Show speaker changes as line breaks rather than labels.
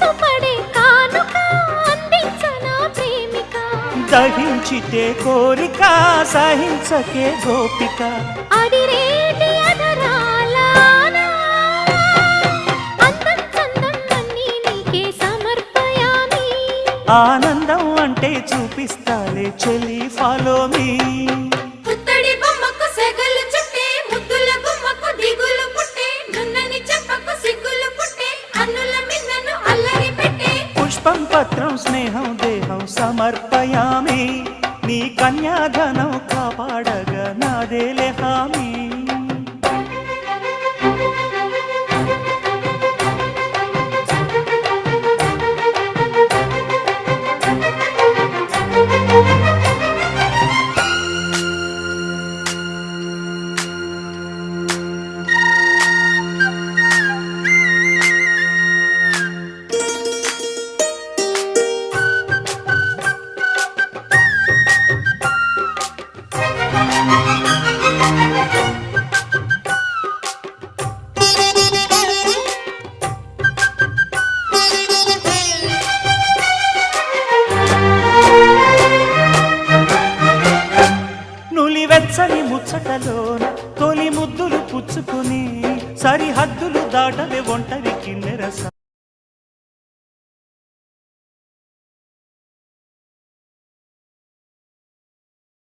మనసు పడే కానుక అందించనా ప్రేమిక
దహించితే కోరిక సహించకే గోపిక
అడిరేటి అధరాల అందం చందం అన్నీ నీకే సమర్పయామి
ఆనందం అంటే చూపిస్తాలే చెలి ఫాలో మీ
పుత్తడి బొమ్మకు సెగలు చుట్టే ముద్దుల గుమ్మకు దిగులు పుట్టే నున్నని చెప్పకు సిగ్గులు పుట్టే అన్నుల మిన్నను అల్లరి పెట్టే
పుష్పం పత్రం స్నేహం దేహం సమర్పయామి నీ కన్యాధనం కాపాడగా నాదేలే హామీ వెచ్చని ముచ్చటలోన తొలి ముద్దులు పుచ్చుకుని సరిహద్దులు దాటవే ఒంటరి కిన్నెరస